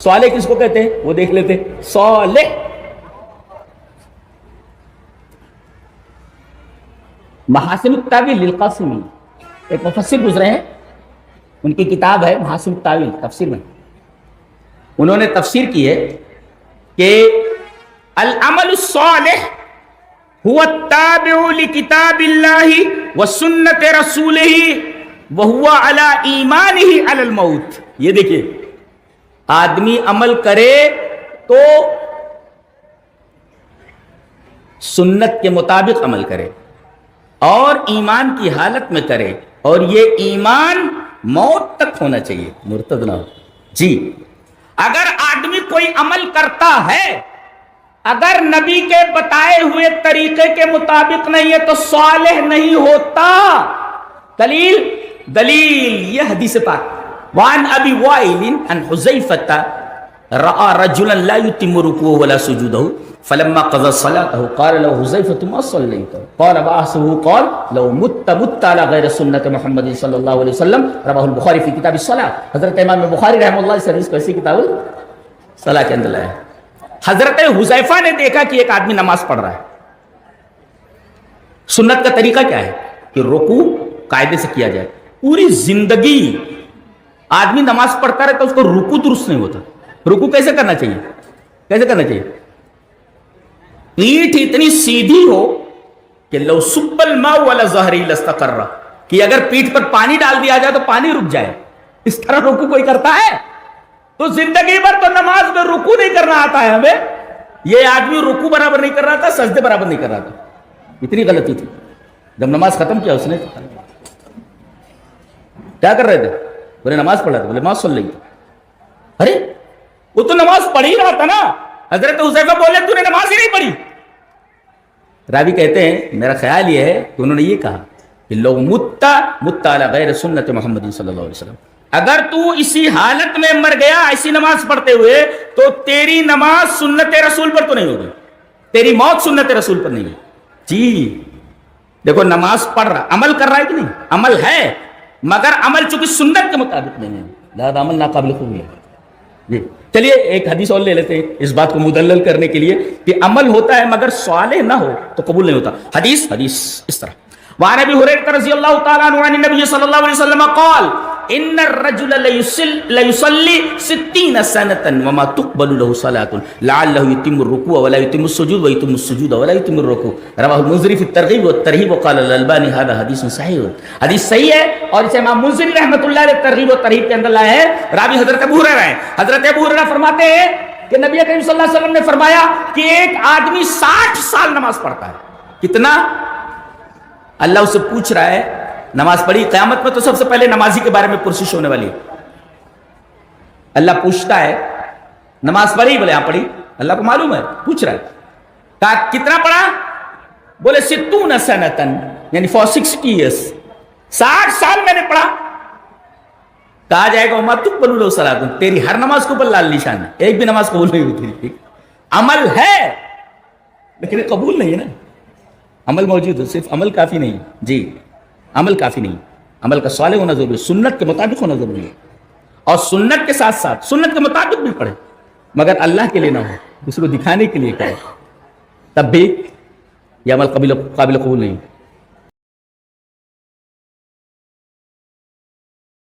صالح کس کو کہتے ہیں وہ دیکھ لیتے. صالح محاسن التاویل للقاسمی، ایک مفسر گزرے ہیں، ان کی کتاب ہے محاسن التاویل تفسیر میں. انہوں نے تفسیر کی ہے کہ العمل الصالح هو التابع لکتاب اللہ وسنت رسولہ وهو على ایمانہ علی الموت. یہ دیکھیے، آدمی عمل کرے تو سنت کے مطابق عمل کرے اور ایمان کی حالت میں کرے، اور یہ ایمان موت تک ہونا چاہیے، مرتد نہ ہو. جی اگر آدمی کوئی عمل کرتا ہے اگر نبی کے بتائے ہوئے طریقے کے مطابق نہیں ہے تو صالح نہیں ہوتا. دلیل یہ حدیث پاک. وعن ابی وائل عن حذیفہ رأى رجلا لا يتم ركوعه ولا سجوده فلما قضى صلاته قال له حذیفہ ما صلیت قال بعثه قال لو مت على غیر سنت محمد صلی اللہ علیہ وسلم. رواه البخاری فی کتاب الصلاۃ. حضرت امام بخاری رحمہ اللہ اس حدیث کو اسی کتاب الصلاۃ کے اندر لایا. حضرت حذیفہ نے دیکھا کہ ایک آدمی نماز پڑھ رہا ہے. سنت کا طریقہ کیا ہے کہ رکوع قاعدے سے کیا جائے. پوری زندگی آدمی نماز پڑھتا رہتا اس کو رکوع درست نہیں ہوتا. رکوع کیسے کرنا چاہیے؟ کیسے کرنا چاہیے؟ پیٹھ اتنی سیدھی ہو کہ لو سب الماء ولا ظہری لاستقر، کہ اگر پیٹھ پر پانی ڈال دیا جائے تو پانی رک جائے. اس طرح رکوع کوئی کرتا ہے تو زندگی بھر تو نماز میں رکوع نہیں کرنا آتا ہے ہمیں. یہ آدمی رکوع برابر نہیں کر رہا تھا، سجدے برابر نہیں کر رہا تھا. اتنی غلطی تھی. جب نماز ختم کیا اس نے کیا کر رہے تھے؟ بولے نماز پڑھ رہا تھا. بولے نماز سن لیں. ارے وہ تو نماز پڑھ ہی رہا تھا نا. حضرت حذیفہ بولے تو نے نماز ہی نہیں پڑھی. راوی کہتے ہیں میرا خیال یہ ہے کہ انہوں نے یہ کہا کہ لو مت علی غیر سنت محمد صلی اللہ علیہ وسلم، اگر تو اسی حالت میں مر گیا ایسی نماز پڑھتے ہوئے تو تیری نماز سنت رسول پر تو نہیں ہوگی، تیری موت سنت رسول پر نہیں ہوگی. جی دیکھو، نماز پڑھ رہا، عمل کر رہا ہے کہ نہیں؟ عمل ہے، مگر عمل چونکہ سنت کے مطابق نہیں ہے، لہذا عمل ناقابل قبول ہے. جی چلیے ایک حدیث اور لے لیتے ہیں اس بات کو مدلل کرنے کے لیے کہ عمل ہوتا ہے مگر صالح نہ ہو تو قبول نہیں ہوتا. حدیث اس طرح. وعن ابی ہریرہ رضی اللہ تعالی عنہ عن النبی صلی اللہ علیہ وسلم قال ان الرجل ليصلي 60 سنة وما تقبل له صلاة لعله يتم الركوع ولا يتم السجود ويتم السجود ولا يتم الركوع. رواه المنذري في الترغيب والترهيب وقال الألباني هذا حديث صحيح. حدیث صحیح ہے اور اسے امام منذری رحمۃ اللہ علیہ ترغیب و ترہیب کے اندر لائے ہیں. راوی حضرت ابو ہریرہ ہیں. حضرت ابو ہریرہ فرماتے ہیں کہ نبی کریم صلی اللہ علیہ وسلم نے فرمایا کہ ایک آدمی 60 سال نماز پڑھتا ہے. کتنا؟ اللہ اسے پوچھ رہا ہے نماز پڑھی. قیامت میں تو سب سے پہلے نمازی کے بارے میں پرسش ہونے والی ہے. اللہ پوچھتا ہے نماز پڑھی؟ بولے ہاں پڑھی. اللہ کو معلوم ہے، پوچھ رہا ہے. کہا کتنا پڑھا؟ بولے 60 سنتن یعنی for 60 years، 60 سال میں نے پڑھا. کہا جائے گا وما تقبل له صلاۃ، تیری ہر نماز کے اوپر لال نشان ہے، ایک بھی نماز قبول نہیں ہوتی. عمل ہے لیکن قبول نہیں ہے نا. عمل موجود ہے، صرف عمل کافی نہیں. جی عمل کافی نہیں، عمل کا صالح ہونا ضروری ہے، سنت کے مطابق ہونا ضروری ہے. اور سنت کے ساتھ ساتھ سنت کے مطابق بھی پڑھے مگر اللہ کے لیے نہ ہو، اس کو دکھانے کے لیے کرے، تب بھی یہ عمل قابل قبول نہیں.